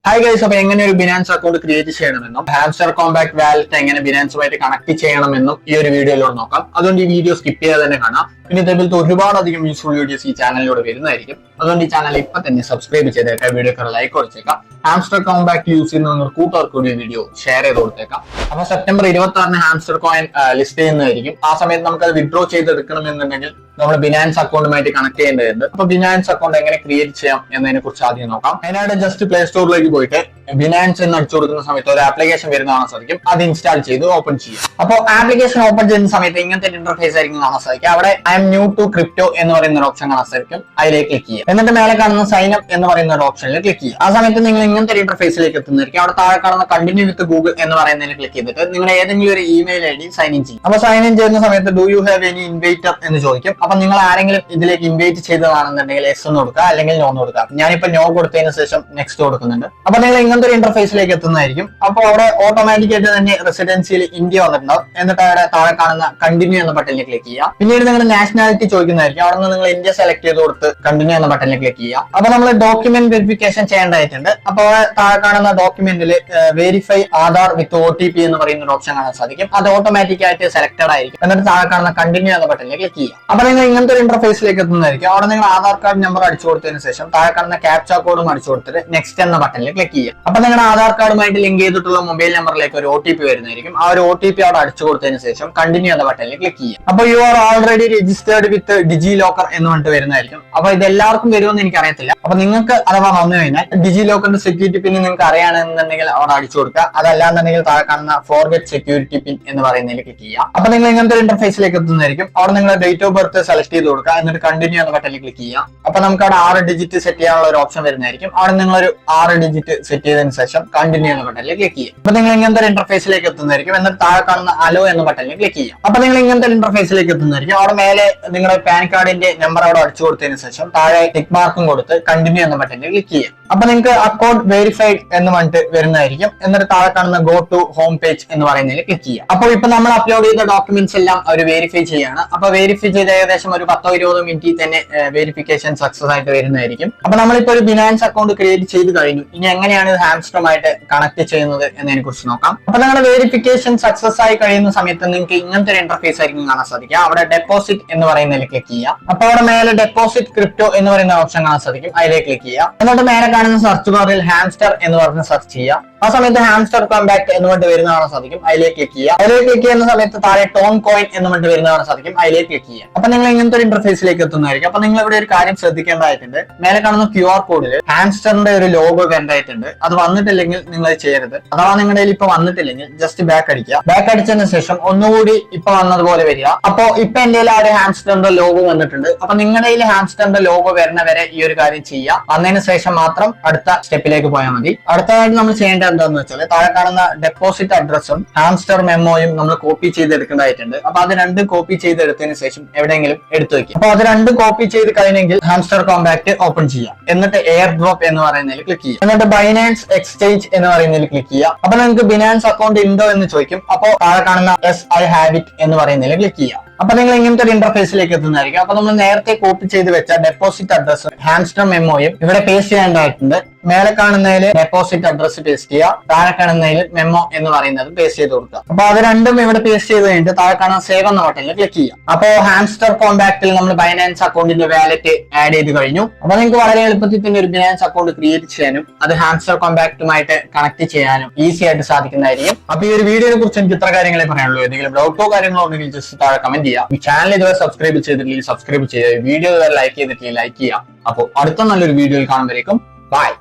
Hi guys, അപ്പൊ എങ്ങനെ ഒരു ബിനാൻസ് അക്കൗണ്ട് ക്രിയേറ്റ് ചെയ്യണമെന്നും ഹാംസ്റ്റർ കോമ്പാക്ട് വാലറ്റ് എങ്ങനെ ബിനാൻസുമായിട്ട് കണക്ട് ചെയ്യണമെന്നും ഈ ഒരു വീഡിയോയിലൂടെ നോക്കാം. അതുകൊണ്ട് ഈ വീഡിയോ സ്കിപ്പ് ചെയ്യാതെ തന്നെ കാണാം. പിന്നെ ഇതേപോലത്തെ ഒരുപാടധികം യൂസ്ഫുൾ വീഡിയോസ് ഈ ചാനലിലൂടെ വരുന്നതായിരിക്കും. അതുകൊണ്ട് ഈ ചാനൽ ഇപ്പൊ തന്നെ സബ്സ്ക്രൈബ് ചെയ്തേക്കാം, വീഡിയോക്ക് ലൈക്ക് കൊടുത്തേക്കാം. ഹാംസ്റ്റർ കോമ്പാക്ട് യൂസ് ചെയ്യുന്ന കൂട്ടുകാർക്ക് കൂടി വീഡിയോ ഷെയർ ചെയ്ത് കൊടുത്തേക്കാം. അപ്പൊ സെപ്റ്റംബർ 26 ഹാംസ്റ്റർ കോയിൻ ലിസ്റ്റ് ചെയ്യുന്നതായിരിക്കും. ആ സമയത്ത് നമുക്ക് അത് വിഡ്രോ ചെയ്തെടുക്കണമെന്നുണ്ടെങ്കിൽ നമ്മൾ ബിനാൻസ് അക്കൗണ്ടുമായിട്ട് കണക്ട് ചെയ്യേണ്ടതുണ്ട്. അപ്പൊ ബിനാൻസ് അക്കൗണ്ട് എങ്ങനെ ക്രിയേറ്റ് ചെയ്യാം എന്നതിനെ കുറിച്ച് ആദ്യം നോക്കാം. അതിനായിട്ട് ജസ്റ്റ് പ്ലേ സ്റ്റോറിലേക്ക് പോയിട്ട് ബിനാൻസ് എന്ന് അടിച്ചു കൊടുക്കുന്ന സമയത്ത് ഒരു ആപ്ലിക്കേഷൻ വരുന്ന കാണാൻ സാധിക്കും. അത് ഇൻസ്റ്റാൾ ചെയ്ത് ഓപ്പൺ ചെയ്യാം. അപ്പോൾ ആപ്ലിക്കേഷൻ ഓപ്പൺ ചെയ്യുന്ന സമയത്ത് ഇങ്ങനത്തെ ഇന്റർഫേസ് ആയിരിക്കും കാണാൻ സാധിക്കും. അവിടെ I am new to crypto എന്ന് പറയുന്ന ഒരു ഓപ്ഷൻ കാണാൻ സാധിക്കും. അതിലേക്ക് ക്ലിക്ക് ചെയ്യുക. എന്നിട്ട് മേലെ കാണുന്ന സൈൻ അപ്പ് എന്ന് പറയുന്ന ഒരു ഓപ്ഷനിൽ ക്ലിക്ക് ചെയ്യുക. ആ സമയത്ത് നിങ്ങൾ ഇങ്ങനത്തെ ഇന്റർഫേസിലേക്ക് എത്തുന്നതായിരിക്കും. അവിടെ താഴെ കാണുന്ന കണ്ടിന്യൂ വിത്ത് ഗൂഗിൾ എന്ന് പറയുന്നതിൽ ക്ലിക്ക് ചെയ്തിട്ട് നിങ്ങളുടെ ഏതെങ്കിലും ഒരു ഇമെയിൽ ഐ ഡി സൈൻ ഇൻ ചെയ്യും. അപ്പൊ സൈൻ ഇൻ ചെയ്യുന്ന സമയത്ത് do you have any inviter എന്ന് ചോദിക്കും. അപ്പൊ നിങ്ങൾ ആരെങ്കിലും ഇതിലേക്ക് ഇൻവൈറ്റ് ചെയ്തതാണെന്നുണ്ടെങ്കിൽ എസ് എന്ന് കൊടുക്കുക, അല്ലെങ്കിൽ നോ എന്ന് കൊടുക്കുക. ഞാനിപ്പോ നോ കൊടുത്തതിന് ശേഷം നെക്സ്റ്റ് കൊടുക്കുന്നുണ്ട്. അപ്പൊ നിങ്ങൾ ഇങ്ങനത്തെ ഒരു ഇന്റർഫേസിലേക്ക് എത്തുന്നതായിരിക്കും. അപ്പൊ അവിടെ ഓട്ടോമാറ്റിക് ആയിട്ട് തന്നെ റെസിഡൻസിയിൽ ഇന്ത്യ വന്നിട്ടുണ്ടാവും. എന്നിട്ട് അവിടെ താഴെ കാണുന്ന കണ്ടിന്യൂ എന്ന ബട്ടണിൽ ക്ലിക്ക് ചെയ്യുക. പിന്നീട് നിങ്ങളുടെ നാഷണാലിറ്റി ചോദിക്കുന്നതായിരിക്കും. അവിടെ നിന്ന് നിങ്ങൾ ഇന്ത്യ സെലക്ട് ചെയ്ത് കൊടുത്ത് കണ്ടിന്യൂ എന്ന ബട്ടണിൽ ക്ലിക്ക് ചെയ്യുക. അപ്പൊ നമ്മൾ ഡോക്യുമെന്റ് വെരിഫിക്കേഷൻ ചെയ്യേണ്ടതായിട്ടുണ്ട്. അപ്പൊ താഴെ കാണുന്ന ഡോക്യുമെന്റിൽ വെരിഫൈ ആധാർ വിത്ത് OTP എന്ന് പറയുന്ന ഒരു ഓപ്ഷൻ കാണാൻ സാധിക്കും. അത് ഓട്ടോമാറ്റിക് ആയിട്ട് സെലക്ടഡ് ആയിരിക്കും. എന്നിട്ട് താഴെ കാണുന്ന കണ്ടിന്യൂ എന്ന ബട്ടണിൽ ക്ലിക്ക് ചെയ്യുക. അപ്പൊ നിങ്ങൾ ഇങ്ങനത്തെ ഒരു ഇന്റർഫേസിലേക്ക് എത്തുന്നതായിരിക്കും. അവിടെ നിങ്ങൾ ആധാർ കാർഡ് നമ്പർ അടിച്ചു കൊടുത്തതിന് ശേഷം താഴെ കാണുന്ന ക്യാപ്ചാ കോഡും അടിച്ചു കൊടുത്തിട്ട് നെക്സ്റ്റ് എന്ന ബട്ടണിൽ ക്ലിക്ക് ചെയ്യുക. അപ്പൊ നിങ്ങളുടെ ആധാർ കാർഡുമായിട്ട് ലിങ്ക് ചെയ്തിട്ടുള്ള മൊബൈൽ നമ്പറിലേക്ക് ഒരു OTP വരുന്നതായിരിക്കും. ആ ഒരു OTP അവിടെ അടിച്ചു കൊടുത്തതിന് ശേഷം കണ്ടിന്യൂ എന്ന ബട്ടണിൽ ക്ലിക്ക് ചെയ്യുക. അപ്പൊ you are already registered with DigiLocker എന്ന് പറഞ്ഞിട്ട് വരുന്നതായിരിക്കും. അപ്പൊ ഇത് എല്ലാവർക്കും വരുമെന്ന് എനിക്ക് അറിയത്തില്ല. അപ്പൊ നിങ്ങൾക്ക് അഥവാ വന്നു കഴിഞ്ഞാൽ ഡിജി ലോക്കറിന്റെ സെക്യൂരിറ്റി പിൻ നിങ്ങൾക്ക് അറിയാണെന്നുണ്ടെങ്കിൽ അവിടെ അടിച്ചു കൊടുക്കുക. അതല്ലാന്നുണ്ടെങ്കിൽ താഴെ കാണുന്ന ഫോർഗെറ്റ് സെക്യൂരിറ്റി പിൻ എന്ന് പറയുന്നതിൽ ക്ലിക്ക് ചെയ്യുക. അപ്പൊ നിങ്ങൾ ഇങ്ങനത്തെ ഒരു ഇന്റർഫേസിലേക്ക് എത്തുന്നതായിരിക്കും. അവിടെ നിങ്ങൾ ഡേറ്റ് ഓഫ് ബർത്ത് സെലക്ട് ചെയ്ത് കൊടുക്കുക. എന്നിട്ട് കണ്ടിന്യൂ എന്ന ബട്ടണിൽ ക്ലിക്ക് ചെയ്യാം. അപ്പൊ നമുക്ക് അവിടെ 6 ഡിജിറ്റ് സെറ്റ് ചെയ്യാനുള്ള ഒരു ഓപ്ഷൻ വരുന്നതായിരിക്കും. അവിടെ നിങ്ങൾ ഒരു 6 ഡിജിറ്റ് സെറ്റ് ചെയ്തതിനു ശേഷം കണ്ടിന്യൂ എന്ന ബട്ടണിൽ ക്ലിക്ക് ചെയ്യാം. അപ്പൊ നിങ്ങൾ ഇങ്ങനത്തെ ഒരു ഇന്റർഫേസിലേക്ക് എത്തുന്നതായിരിക്കും. എന്നിട്ട് താഴെ കാണുന്ന അലോ എന്ന ബട്ടണിൽ ക്ലിക്ക് ചെയ്യാം. അപ്പൊ നിങ്ങൾ ഇങ്ങനത്തെ ഒരു ഇന്റർഫേസിലേക്ക് എത്തുന്നതായിരിക്കും. അവിടെ മേലെ നിങ്ങളുടെ പാൻ കാർഡിന്റെ നമ്പർ അവിടെ അടിച്ചു കൊടുത്തതിന് ശേഷം താഴെ ടിക്ക് മാർക്കും കൊടുത്ത് കണ്ടിന്യൂ എന്ന ബട്ടണിൽ ക്ലിക്ക് ചെയ്യാം. അപ്പൊ നിങ്ങൾക്ക് അക്കൗണ്ട് വെരിഫൈഡ് എന്ന് പറഞ്ഞിട്ട് വരുന്നതായിരിക്കും. എന്നിട്ട് താഴെ കാണുന്ന ഗോ ടു ഹോം പേജ് എന്ന് പറയുന്നതിൽ ക്ലിക്ക് ചെയ്യാം. അപ്പോൾ ഇപ്പൊ നമ്മൾ അപ്ലോഡ് ചെയ്ത ഡോക്യുമെന്റ്സ് എല്ലാം അവർ വെരിഫൈ ചെയ്യാണ്. അപ്പൊ വെരിഫൈ ചെയ്ത് ഏകദേശം ഒരു 10-20 മിനിറ്റിൽ തന്നെ വെരിഫിക്കേഷൻ സക്സസ് ആയിട്ട് വരുന്നതായിരിക്കും. അപ്പൊ നമ്മളിപ്പോ ഒരു ബിനാൻസ് അക്കൗണ്ട് ക്രിയേറ്റ് ചെയ്ത് കഴിഞ്ഞു. ഇനി എങ്ങനെയാണ് ഇത് ഹാംസ്റ്ററുമായിട്ട് കണക്ട് ചെയ്യുന്നത് എന്നതിനെ കുറിച്ച് നോക്കാം. അപ്പൊ നിങ്ങളുടെ വെരിഫിക്കേഷൻ സക്സസ് ആയി കഴിയുന്ന സമയത്ത് നിങ്ങൾക്ക് ഇങ്ങനത്തെ ഒരു ഇന്റർഫേസ് ആയിരിക്കും കാണാൻ സാധിക്കുക. അവിടെ ഡെപ്പോസിറ്റ് എന്ന് പറയുന്നതിൽ ക്ലിക്ക് ചെയ്യുക. അപ്പൊ അവിടെ മേലെ ഡെപ്പോസിറ്റ് ക്രിപ്റ്റോ എന്ന് പറയുന്ന ഓപ്ഷൻ കാണാൻ സാധിക്കും. അതിലേക്ക് ക്ലിക്ക് ചെയ്യുക. എന്നിട്ട് മേലെ കാണുന്ന സെർച്ച് ബാറിൽ ഹാംസ്റ്റർ എന്ന് പറഞ്ഞ് സെർച്ച് ചെയ്യുക. ആ സമയത്ത് ഹാംസ്റ്റർ കോമ്പാക്ട് എന്ന് പറഞ്ഞിട്ട് വരുന്ന കാണാൻ സാധിക്കും. അതിലേക്ക് ക്ലിക്ക് ചെയ്യുക. അതിലേക്ക് ക്ലിക്ക് ചെയ്യുന്ന സമയത്ത് താഴെ ടോൺ കോയിൻ എന്ന് പറഞ്ഞിട്ട് വരുന്ന കാണാൻ സാധിക്കും. അതിലേക്ക് ക്ലിക്ക് ചെയ്യുക. അപ്പൊ നിങ്ങൾ ഇങ്ങനത്തെ ഒരു ഇന്റർഫേസിലേക്ക് എത്തുന്നതായിരിക്കും. അപ്പൊ നിങ്ങൾ ഇവിടെ ഒരു കാര്യം ശ്രദ്ധിക്കേണ്ടതായിട്ടുണ്ട്. മേലെ കാണുന്ന QR കോഡിൽ ഹാംസ്റ്ററിന്റെ ഒരു ലോഗോ വരേണ്ടതായിട്ടുണ്ട്. അത് വന്നിട്ടില്ലെങ്കിൽ നിങ്ങൾ ചെയ്യരുത്. അഥവാ നിങ്ങളുടെ കയ്യിൽ ഇപ്പൊ വന്നിട്ടില്ലെങ്കിൽ ജസ്റ്റ് ബാക്ക് അടിക്കുക. ബാക്ക് അടിച്ചതിന് ശേഷം ഒന്നുകൂടി ഇപ്പൊ വന്നതുപോലെ വരിക. അപ്പൊ ഇപ്പൊ എന്റെ കയ്യിൽ ആ ഒരു ഹാംസ്റ്ററിന്റെ ലോഗോ വന്നിട്ടുണ്ട്. അപ്പൊ നിങ്ങളുടെ കയ്യിൽ ഹാംസ്റ്ററിന്റെ ലോഗോ വരുന്ന വരെ ഈ ഒരു കാര്യം ചെയ്യുക. വന്നതിന് ശേഷം മാത്രം അടുത്ത സ്റ്റെപ്പിലേക്ക് പോയാൽ മതി. അടുത്തതായിട്ട് നമ്മൾ ചെയ്യേണ്ടത് എന്താണെന്ന് വെച്ചാൽ താഴെ കാണുന്ന ഡെപ്പോസിറ്റ് അഡ്രസ്സും ഹാംസ്റ്റർ മെമ്മോയും നമ്മൾ കോപ്പി ചെയ്തെടുക്കേണ്ടതായിട്ടുണ്ട്. അപ്പൊ അത് രണ്ടും കോപ്പി ചെയ്തെടുത്തതിന് ശേഷം എവിടെയെങ്കിലും എടുത്തു വെക്കുക. അപ്പൊ അത് രണ്ടും കോപ്പി ചെയ്ത് കഴിഞ്ഞെങ്കിൽ ഹാംസ്റ്റർ കോമ്പാക്ട് ഓപ്പൺ ചെയ്യാം. എന്നിട്ട് എയർ ഡ്രോപ്പ് എന്ന് പറയുന്നതിൽ ക്ലിക്ക് ചെയ്യുക. എന്നിട്ട് ബൈനാൻസ് എക്സ്ചേഞ്ച് എന്ന് പറയുന്നതിൽ ക്ലിക്ക് ചെയ്യുക. അപ്പൊ നിങ്ങൾക്ക് ബിനാൻസ് അക്കൗണ്ട് ഉണ്ടോ എന്ന് ചോദിക്കും. അപ്പൊ താഴെ കാണുന്ന യെസ് ഐ ഹാവ് ഇറ്റ് എന്ന് പറയുന്നതിൽ ക്ലിക്ക് ചെയ്യുക. അപ്പൊ നിങ്ങൾ ഇങ്ങനത്തെ ഒരു ഇന്റർഫേസിലേക്ക് എത്തുന്നതായിരിക്കും. അപ്പൊ നമ്മൾ നേരത്തെ കോപ്പി ചെയ്ത് വെച്ച ഡെപ്പോസിറ്റ് അഡ്രസ് ഹാംസ്റ്റർ മെമ്മോയും ഇവിടെ പേസ്റ്റ് ചെയ്യേണ്ടതായിട്ടുണ്ട്. മേലെ കാണുന്നതിൽ ഡെപ്പോസിറ്റ് അഡ്രസ് പേസ്റ്റ് ചെയ്യുക. താഴെ കാണുന്നതിൽ മെമ്മോ എന്ന് പറയുന്നത് പേസ്റ്റ് ചെയ്ത് കൊടുക്കുക. അപ്പൊ അത് രണ്ടും ഇവിടെ പേസ്റ്റ് ചെയ്ത് കഴിഞ്ഞിട്ട് താഴെ കാണുന്ന സേവ് എന്ന ബട്ടണിൽ ക്ലിക്ക് ചെയ്യുക. അപ്പോ ഹാംസ്റ്റർ കോമ്പാക്റ്റിൽ നമ്മൾ ബൈനാൻസ് അക്കൗണ്ടിന്റെ വാലറ്റ് ആഡ് ചെയ്ത് കഴിഞ്ഞു. അപ്പൊ നിങ്ങൾക്ക് വളരെ എളുപ്പത്തിൽ തന്നെ ഒരു ബിനാൻസ് അക്കൗണ്ട് ക്രിയേറ്റ് ചെയ്യാനും അത് ഹാംസ്റ്റർ കോമ്പാക്റ്റുമായിട്ട് കണക്ട് ചെയ്യാനും ഈസി ആയിട്ട് സാധിക്കുന്നതായിരിക്കും. അപ്പൊ ഈ ഒരു വീഡിയോയെ കുറിച്ച് എനിക്ക് ഇത്ര കാര്യങ്ങളെ പറയാനുള്ളൂ. എന്തെങ്കിലും ഡൗട്ടോ കാര്യങ്ങളോ ഉണ്ടെങ്കിൽ ജസ്റ്റ് താഴെ കമന്റ് ചെയ്യുക. ഈ ചാനൽ ഇതുവരെ സബ്സ്ക്രൈബ് ചെയ്തിട്ടില്ലെങ്കിൽ സബ്സ്ക്രൈബ് ചെയ്യുക. വീഡിയോ ലൈക്ക് ചെയ്തിട്ടില്ലെങ്കിൽ ലൈക്ക് ചെയ്യുക. അപ്പോൾ അടുത്ത നല്ലൊരു വീഡിയോയിൽ കാണുമ്പോഴേക്കും ബൈ.